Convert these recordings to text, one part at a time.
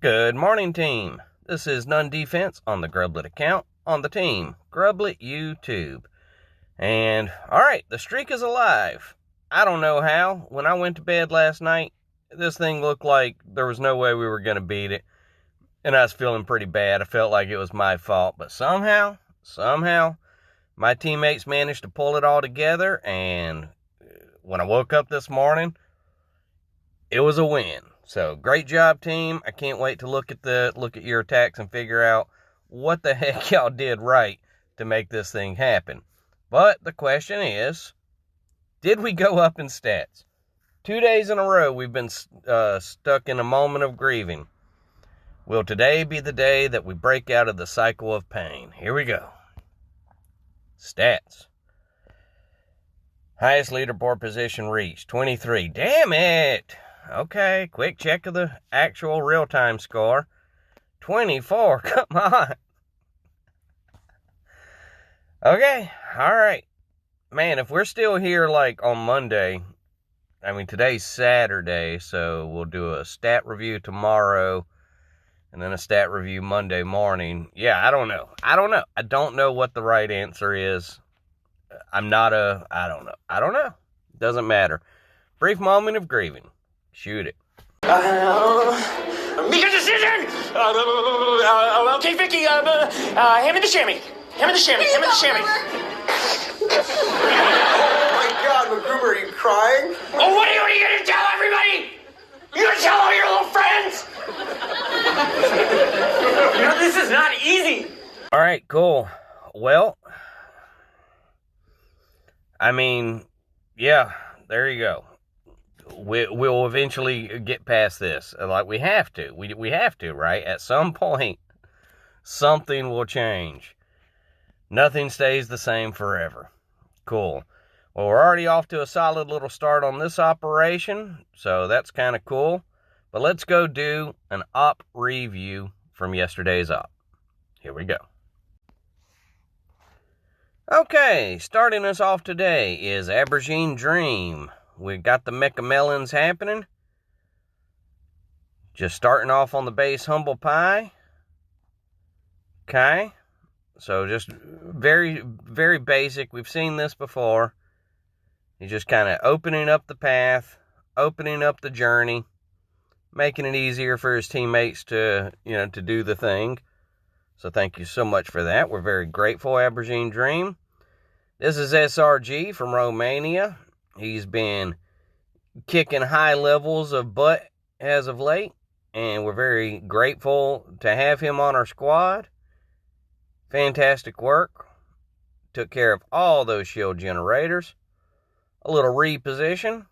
Good morning, team. This is None Defense on the Grublet account on the team, Grublet YouTube. And, alright, the streak is alive. I don't know how. When I went to bed last night, this thing looked like there was no way we were going to beat it. And I was feeling pretty bad. I felt like it was my fault. But somehow, my teammates managed to pull it all together. And when I woke up this morning, it was a win. So great job, team. I can't wait to look at your attacks and figure out what the heck y'all did right to make this thing happen. But the question is, did we go up in stats? 2 days in a row we've been stuck in a moment of grieving. Will today be the day that we break out of the cycle of pain? Here we go. Stats. Highest leaderboard position reached, 23. Damn it! Okay, quick check of the actual real-time score. 24, come on. Okay, alright. Man, if we're still here like on Monday, I mean today's Saturday, so we'll do a stat review tomorrow, and then a stat review Monday morning. Yeah, I don't know. I don't know what the right answer is. I don't know. Doesn't matter. Brief moment of grieving. Shoot it. Make a decision! Okay, Vicky, hand me the chamois. Hand me the chamois. Hand me the chamois. Oh my God, MacGruber, are you crying? Oh, what are you gonna tell everybody? You gonna tell all your little friends? This is not easy. All right, cool. Well, I mean, yeah, there you go. We'll eventually get past this. Like, we have to. We have to, right? At some point, something will change. Nothing stays the same forever. Cool. Well, we're already off to a solid little start on this operation, so that's kind of cool. But let's go do an op review from yesterday's op. Here we go. Okay, starting us off today is Aubergine Dream. We got the Mecha Melons happening. Just starting off on the base Humble Pie. Okay. So just very, very basic. We've seen this before. He's just kind of opening up the path, opening up the journey, making it easier for his teammates to do the thing. So thank you so much for that. We're very grateful, Aubergine Dream. This is SRG from Romania. He's been kicking high levels of butt as of late, and we're very grateful to have him on our squad. Fantastic work. Took care of all those shield generators. A little reposition.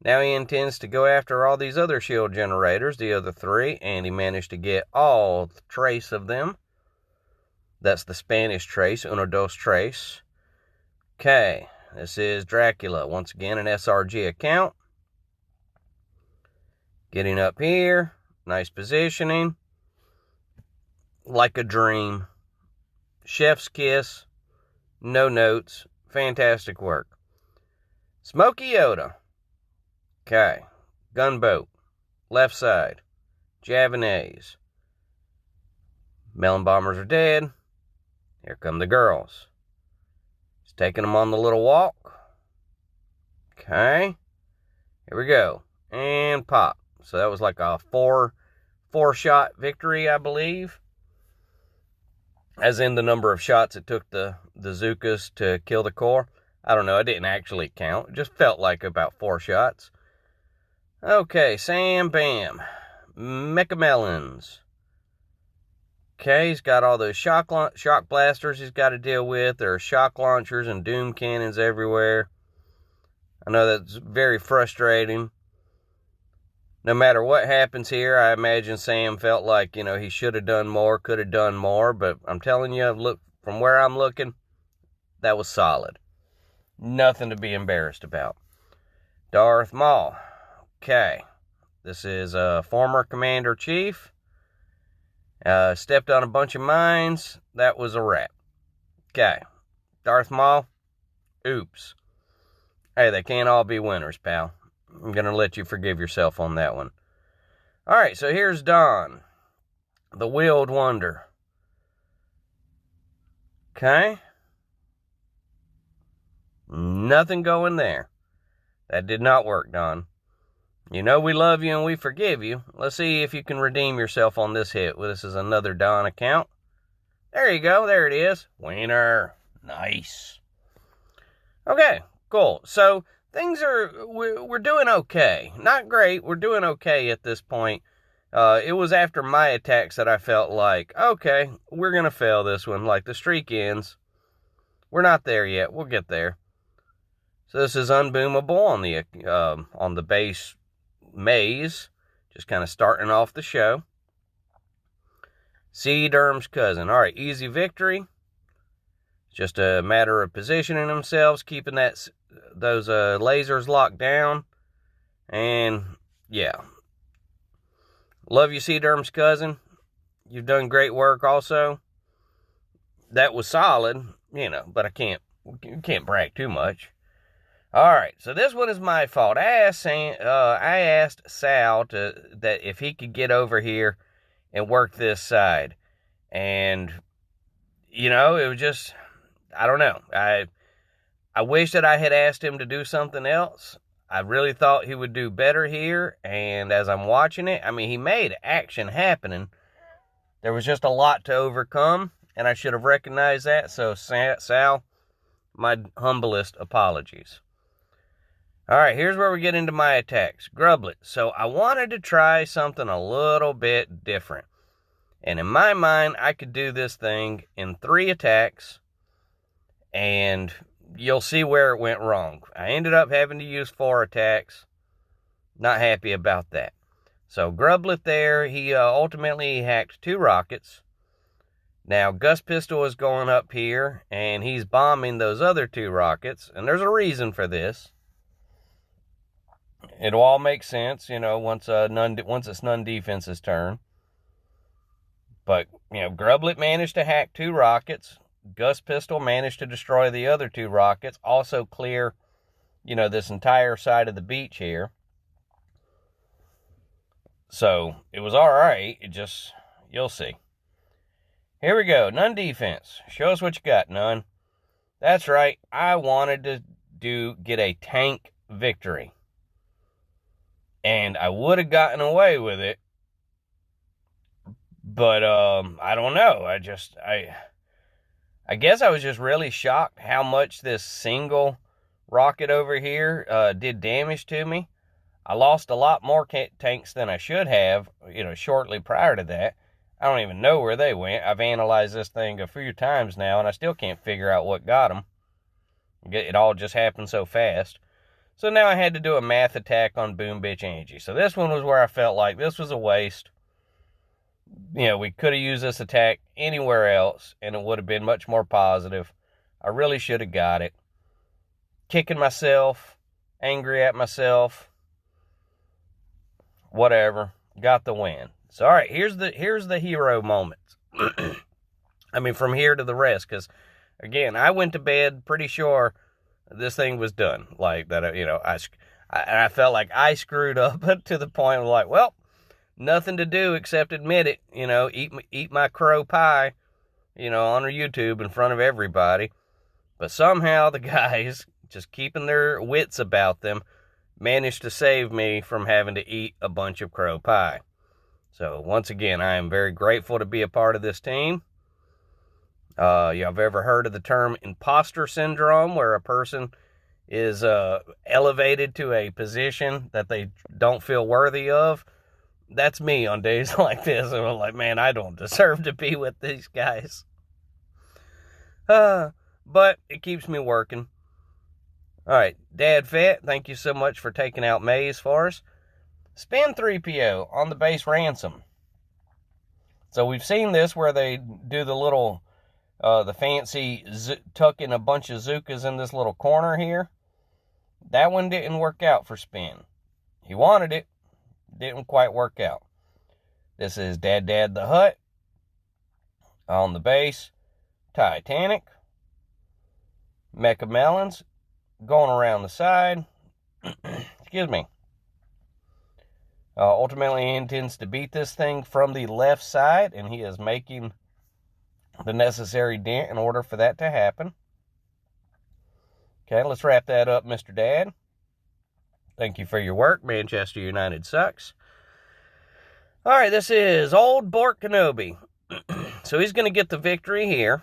Now he intends to go after all these other shield generators, the other 3, and he managed to get all trace of them. That's the Spanish trace, uno, dos, trace. Okay. This is Dracula, once again an SRG account. Getting up here, nice positioning. Like a dream. Chef's kiss, no notes, fantastic work. Smokey Yoda. Okay, gunboat, left side, Javanese. Melon bombers are dead. Here come the girls. Taking them on the little walk. Okay. Here we go. And pop. So that was like a four shot victory, I believe. As in the number of shots it took the Zookas to kill the core. I don't know. I didn't actually count. It just felt like about 4 shots. Okay. Sam Bam. Mecha Melons. Okay, he's got all those shock blasters he's got to deal with. There are shock launchers and doom cannons everywhere. I know that's very frustrating. No matter what happens here, I imagine Sam felt like, he should have done more, could have done more. But I'm telling you, look, from where I'm looking, that was solid. Nothing to be embarrassed about. Darth Maul. Okay, this is a former Commander-Chief. Stepped on a bunch of mines. That was a wrap. Okay. Darth Maul. Oops. Hey, they can't all be winners, pal. I'm going to let you forgive yourself on that one. All right, so here's Don, the wheeled wonder. Okay. Nothing going there. That did not work, Don. You know we love you and we forgive you. Let's see if you can redeem yourself on this hit. Well, this is another Don account. There you go. There it is. Winner. Nice. Okay, cool. So things we're doing okay. Not great. We're doing okay at this point. It was after my attacks that I felt like, okay, we're going to fail this one. Like, the streak ends. We're not there yet. We'll get there. So this is unboomable on the base maze. Just kind of starting off the show. C. Derm's cousin. All right, easy victory. Just a matter of positioning themselves, keeping those lasers locked down. And, yeah. Love you, C. Derm's cousin. You've done great work also. That was solid, but I can't brag too much. All right, so this one is my fault. I asked Sal that if he could get over here and work this side. And, it was just, I don't know. I wish that I had asked him to do something else. I really thought he would do better here. And as I'm watching it, he made action happening. There was just a lot to overcome, and I should have recognized that. So, Sal, my humblest apologies. All right, here's where we get into my attacks. Grublet. So I wanted to try something a little bit different. And in my mind, I could do this thing in 3 attacks. And you'll see where it went wrong. I ended up having to use 4 attacks. Not happy about that. So Grublet there, he ultimately hacked 2 rockets. Now, Gus Pistol is going up here, and he's bombing those other 2 rockets. And there's a reason for this. It'll all make sense, once it's Nun Defense's turn. But, Grublet managed to hack 2 rockets. Gus Pistol managed to destroy the other 2 rockets. Also clear, this entire side of the beach here. So, it was alright. You'll see. Here we go. Nun Defense. Show us what you got, Nun. That's right. I wanted to get a tank victory. And I would have gotten away with it. But, I don't know. I guess I was just really shocked how much this single rocket over here did damage to me. I lost a lot more tanks than I should have, shortly prior to that. I don't even know where they went. I've analyzed this thing a few times now, and I still can't figure out what got them. It all just happened so fast. So now I had to do a math attack on Boom Bitch Angie. So this one was where I felt like this was a waste. We could have used this attack anywhere else, and it would have been much more positive. I really should have got it. Kicking myself, angry at myself, whatever. Got the win. So, all right, here's the hero moments. From here to the rest, because, again, I went to bed pretty sure this thing was done. Like, that, I felt like I screwed up to the point of like, well, nothing to do except admit it, eat my crow pie, on YouTube in front of everybody. But somehow the guys, just keeping their wits about them, managed to save me from having to eat a bunch of crow pie. So, once again, I am very grateful to be a part of this team. Y'all have ever heard of the term imposter syndrome, where a person is elevated to a position that they don't feel worthy of? That's me on days like this. I'm like, man, I don't deserve to be with these guys. But it keeps me working. All right, Dad Fett, thank you so much for taking out Maze for us. Spin 3PO on the base ransom. So we've seen this where they do the little, the fancy tuck in a bunch of Zookas in this little corner here. That one didn't work out for Spin. He wanted it. Didn't quite work out. This is Dad the Hut on the base. Titanic. Mecha Melons going around the side. Excuse me. Ultimately, he intends to beat this thing from the left side, and he is making the necessary dent in order for that to happen. Okay, let's wrap that up, Mr. Dad. Thank you for your work. Manchester United sucks. All right, this is old Bort Kenobi. So he's going to get the victory here.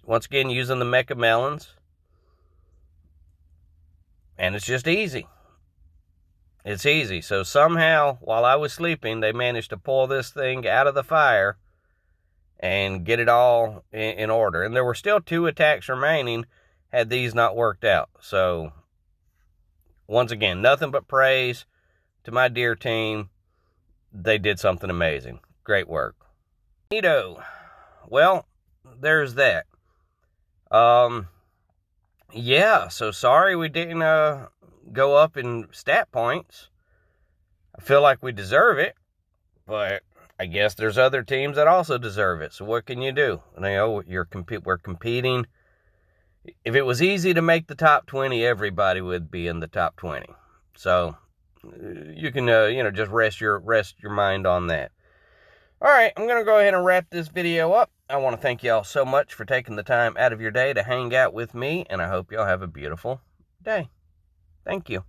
Once again, using the Mecha Melons. And it's just easy. It's easy. So somehow, while I was sleeping, they managed to pull this thing out of the fire and get it all in order. And there were still 2 attacks remaining had these not worked out. So, once again, nothing but praise to my dear team. They did something amazing. Great work. Neato. Well, there's that. Yeah, so sorry we didn't go up in stat points. I feel like we deserve it, but I guess there's other teams that also deserve it. So what can you do? You know, we're competing. If it was easy to make the top 20, everybody would be in the top 20. So you can just rest your mind on that. All right, I'm going to go ahead and wrap this video up. I want to thank y'all so much for taking the time out of your day to hang out with me, and I hope y'all have a beautiful day. Thank you.